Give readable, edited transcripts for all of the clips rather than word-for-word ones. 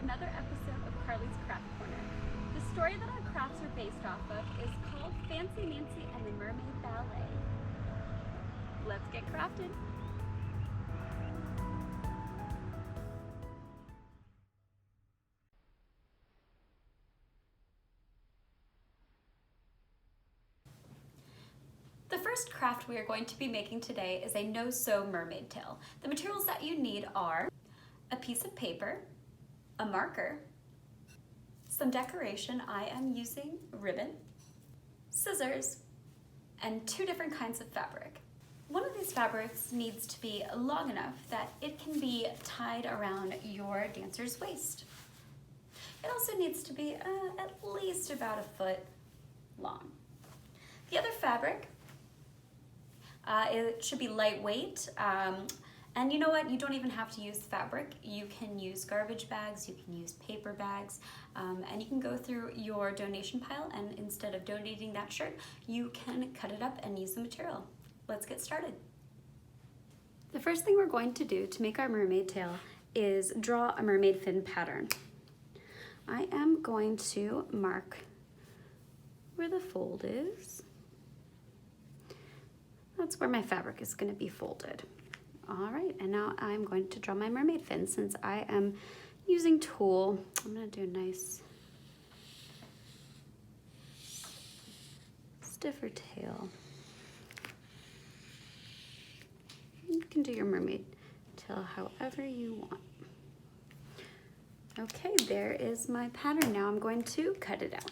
another episode of Carly's Craft Corner. The story that our crafts are based off of is called Fancy Nancy and the Mermaid Ballet. Let's get crafted. The first craft we are going to be making today is a No Sew Mermaid Tail. The materials that you need are a piece of paper, a marker, some decoration. I am using ribbon, scissors, and 2 different kinds of fabric. One of these fabrics needs to be long enough that it can be tied around your dancer's waist. It also needs to be at least about 1 foot long. The other fabric, it should be lightweight, and you know what, you don't even have to use fabric. You can use garbage bags, you can use paper bags, and you can go through your donation pile, and instead of donating that shirt, you can cut it up and use the material. Let's get started. The first thing we're going to do to make our mermaid tail is draw a mermaid fin pattern. I am going to mark where the fold is. That's where my fabric is going to be folded. All right, and now I'm going to draw my mermaid fin. Since I am using tulle, I'm going to do a nice stiffer tail. You can do your mermaid tail however you want. Okay, there is my pattern. Now I'm going to cut it out.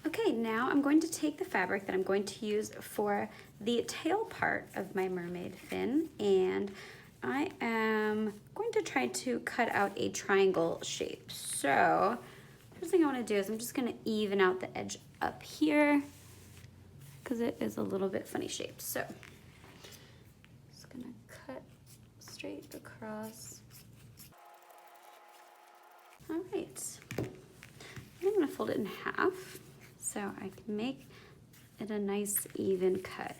Okay, now I'm going to take the fabric that I'm going to use for the tail part of my mermaid fin, and I am going to try to cut out a triangle shape. So, first thing I want to do is I'm just going to even out the edge up here because it is a little bit funny shaped. So, just going to cut straight across. All right, I'm going to fold it in half so I can make it a nice even cut.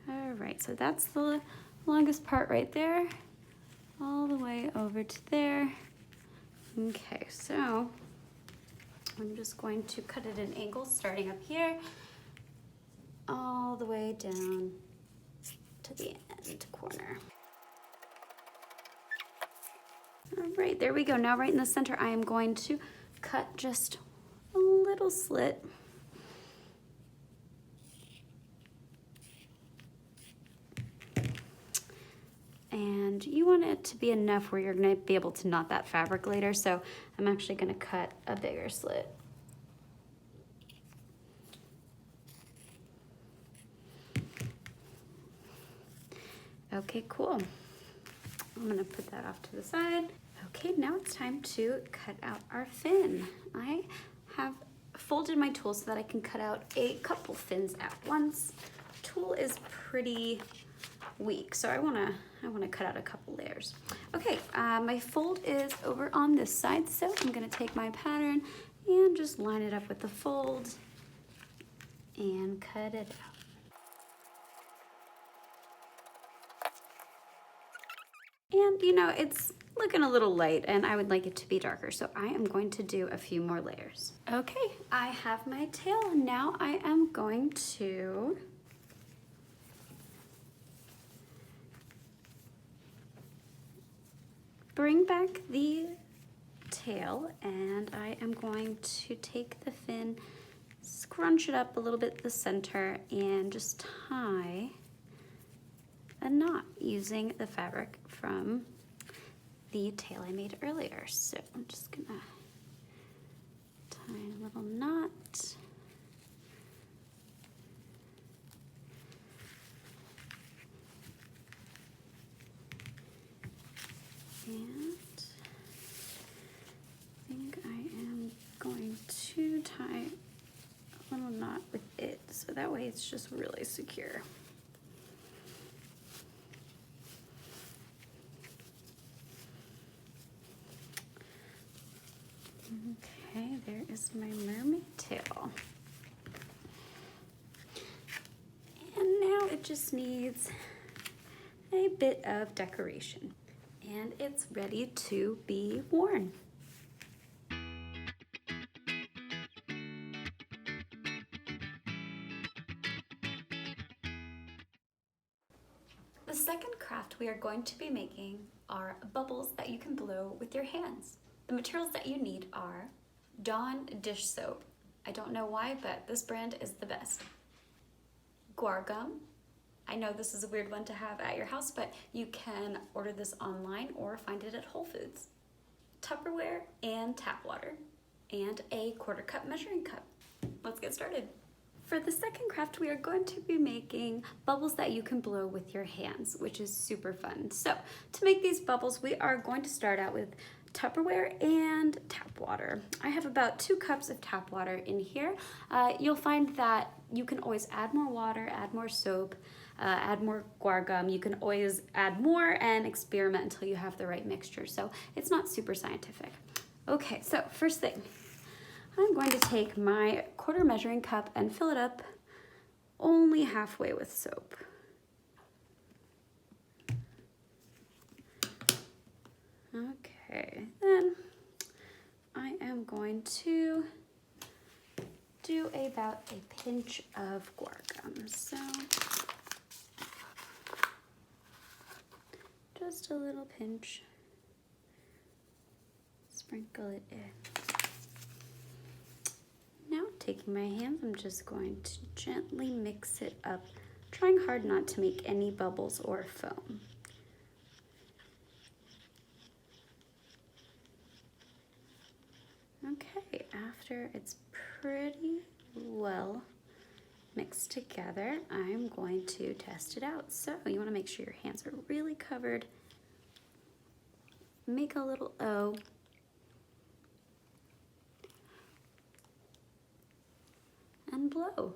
All right, so that's the longest part right there, all the way over to there. Okay, so I'm just going to cut it in angles starting up here, all the way down to the end corner. All right, there we go. Now right in the center, I am going to cut just a little slit. And you want it to be enough where you're going to be able to knot that fabric later, so I'm actually going to cut a bigger slit. Okay, cool. I'm going to put that off to the side. Okay, now it's time to cut out our fin. I have folded my tool so that I can cut out a couple fins at once. Tool is pretty weak, so I wanna cut out a couple layers. Okay, my fold is over on this side, so I'm gonna take my pattern and just line it up with the fold and cut it out. And you know, it's looking a little light and I would like it to be darker, so I am going to do a few more layers. Okay, I have my tail, and now I am going to bring back the tail, and I am going to take the fin, scrunch it up a little bit at the center, and just tie a knot using the fabric from the tail I made earlier. So I'm just gonna tie a little knot. And I think I am going to tie a little knot with it, so that way it's just really secure. Okay, there is my mermaid tail. And now just needs a bit of decoration. And it's ready to be worn. The second craft we are going to be making are bubbles that you can blow with your hands. The materials that you need are Dawn dish soap. I don't know why, but this brand is the best. Guar gum. I know this is a weird one to have at your house, but you can order this online or find it at Whole Foods. Tupperware and tap water, and a 1/4 cup measuring cup. Let's get started. For the second craft, we are going to be making bubbles that you can blow with your hands, which is super fun. So to make these bubbles, we are going to start out with Tupperware and tap water. I have about 2 cups of tap water in here. You'll find that you can always add more water, add more soap, add more guar gum. You can always add more and experiment until you have the right mixture. So it's not super scientific. Okay, so first thing, I'm going to take my 1/4 measuring cup and fill it up only halfway with soap. Okay, then I am going to do about a pinch of guar gum. So just a little pinch. Sprinkle it in. Now, taking my hands, I'm just going to gently mix it up, trying hard not to make any bubbles or foam. Okay, after it's pretty well mixed together, I'm going to test it out. So you want to make sure your hands are really covered. Make a little O. And blow.